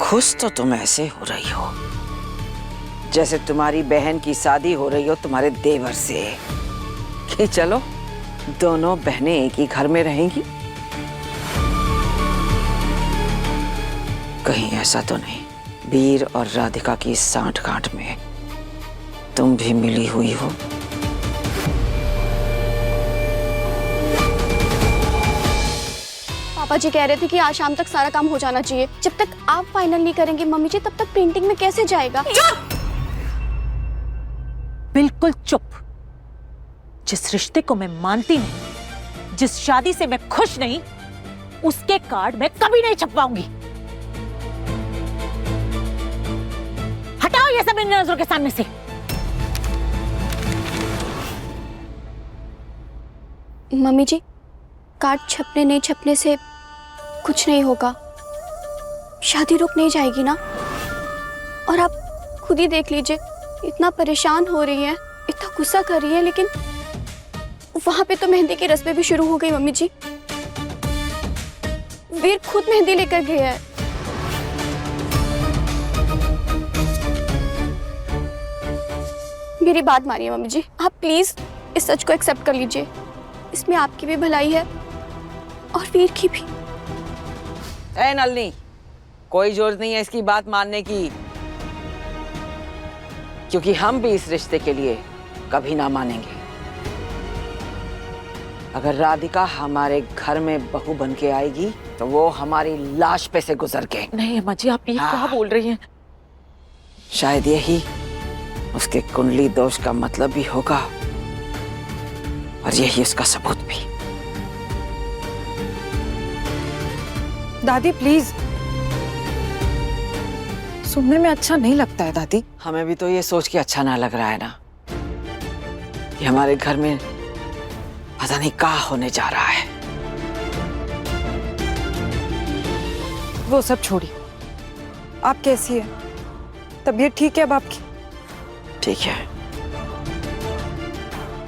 खुश तो तुम ऐसे हो रही हो जैसे तुम्हारी बहन की शादी हो रही हो तुम्हारे देवर से कि चलो दोनों बहनें एक ही घर में रहेंगी। कहीं ऐसा तो नहीं वीर और राधिका की सांठगांठ में तुम भी मिली हुई हो? पापा जी कह रहे थे कि आज शाम तक सारा काम हो जाना चाहिए। जब तक आप फाइनल नहीं करेंगे मम्मी जी तब तक प्रिंटिंग में कैसे जाएगा? चुप! बिल्कुल चुप। जिस रिश्ते को मैं मानती नहीं, जिस शादी से मैं खुश नहीं, उसके कार्ड मैं कभी नहीं छपवाऊंगी। हटाओ ये सब मेरी नजरों के सामने से। मम्मी जी कार्ड छपने नहीं छपने से कुछ नहीं होगा, शादी रुक नहीं जाएगी ना। और आप खुद ही देख लीजिए, इतना परेशान हो रही हैं, इतना गुस्सा कर रही हैं, लेकिन वहां पे तो मेहंदी की रस्में भी शुरू हो गई। मम्मी जी वीर खुद मेहंदी लेकर गया है। मेरी बात मानिए मम्मी जी, आप प्लीज इस सच को एक्सेप्ट कर लीजिए। इसमें आपकी भी भलाई है और वीर की भी। ए नलनी, कोई जरूरत नहीं है इसकी बात मानने की, क्योंकि हम भी इस रिश्ते के लिए कभी ना मानेंगे। अगर राधिका हमारे घर में बहू बन के आएगी तो वो हमारी लाश पे से गुजर के। नहीं अम्मा जी, आप ये क्या बोल रही हैं? शायद यही उसके कुंडली दोष का मतलब भी होगा और यही उसका सबूत भी। दादी प्लीज, सुनने में अच्छा नहीं लगता है दादी। हमें भी तो ये सोच के अच्छा ना लग रहा है ना कि हमारे घर में पता नहीं क्या होने जा रहा है। वो सब छोड़ी, आप कैसी है? तबीयत ठीक है अब आपकी? ठीक है।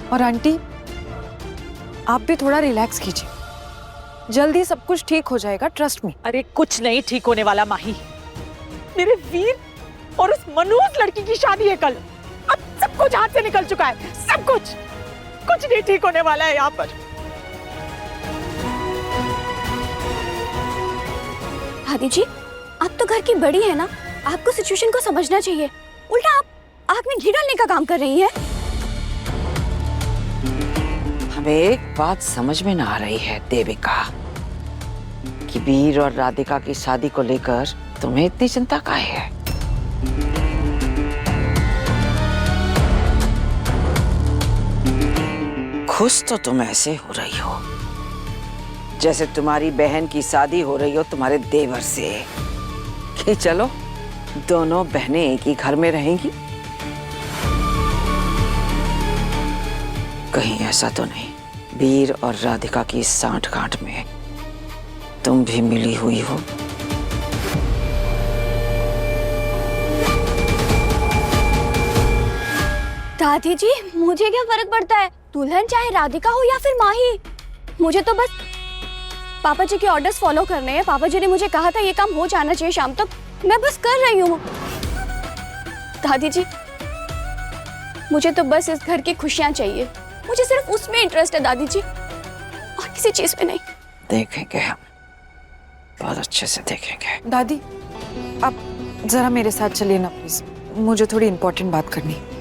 और आंटी आप भी थोड़ा रिलैक्स कीजिए, जल्दी सब कुछ ठीक हो जाएगा, ट्रस्ट मी। अरे कुछ नहीं ठीक होने वाला माही। मेरे वीर और उस मनोज लड़की की शादी है कल। अब सब कुछ हाथ से निकल चुका है, सब कुछ। कुछ नहीं ठीक होने वाला है यहाँ पर। दादी जी आप तो घर की बड़ी है ना, आपको सिचुएशन को समझना चाहिए। उल्टा आप आग में घी डालने का काम कर रही है। हमें एक बात समझ में ना आ रही है देविका, कि वीर और राधिका की शादी को लेकर तुम्हें इतनी चिंता काहे है? खुश तो तुम ऐसे हो रही हो जैसे तुम्हारी बहन की शादी हो रही हो तुम्हारे देवर से कि चलो दोनों बहनें एक ही घर में रहेंगी। कहीं ऐसा तो नहीं वीर और राधिका की सांठगांठ में तुम भी मिली हुई हो? दादी जी मुझे क्या फर्क पड़ता है, दुल्हन चाहे राधिका हो या फिर माही। मुझे तो बस पापा जी के ऑर्डर्स फॉलो करने हैं। पापा जी ने मुझे कहा था ये काम हो जाना चाहिए शाम तक, मैं बस कर रही हूँ। दादी जी मुझे तो बस इस घर की खुशियां चाहिए, मुझे सिर्फ उसमें इंटरेस्ट है दादी जी, और किसी चीज में नहीं। देखेंगे हम, बहुत अच्छे से देखेंगे। दादी आप जरा मेरे साथ चलिए ना प्लीज, मुझे थोड़ी इंपॉर्टेंट बात करनी है।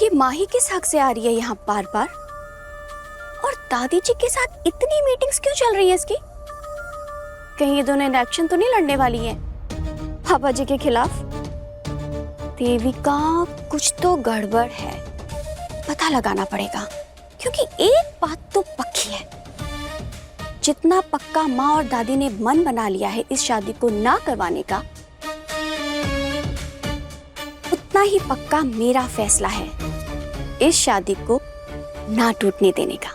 ये माही किस हक से आ रही है यहाँ बार बार, और दादी जी के साथ इतनी मीटिंग्स क्यों चल रही है इसकी? कहीं ये दोनों इलेक्शन तो नहीं लड़ने वाली हैं पापा जी के खिलाफ? देविका कुछ तो गड़बड़ है, पता लगाना पड़ेगा। क्योंकि एक बात तो पक्की है, जितना पक्का माँ और दादी ने मन बना लिया है इस शादी को ना करवाने का, उतना ही पक्का मेरा फैसला है इस शादी को ना टूटने देने का।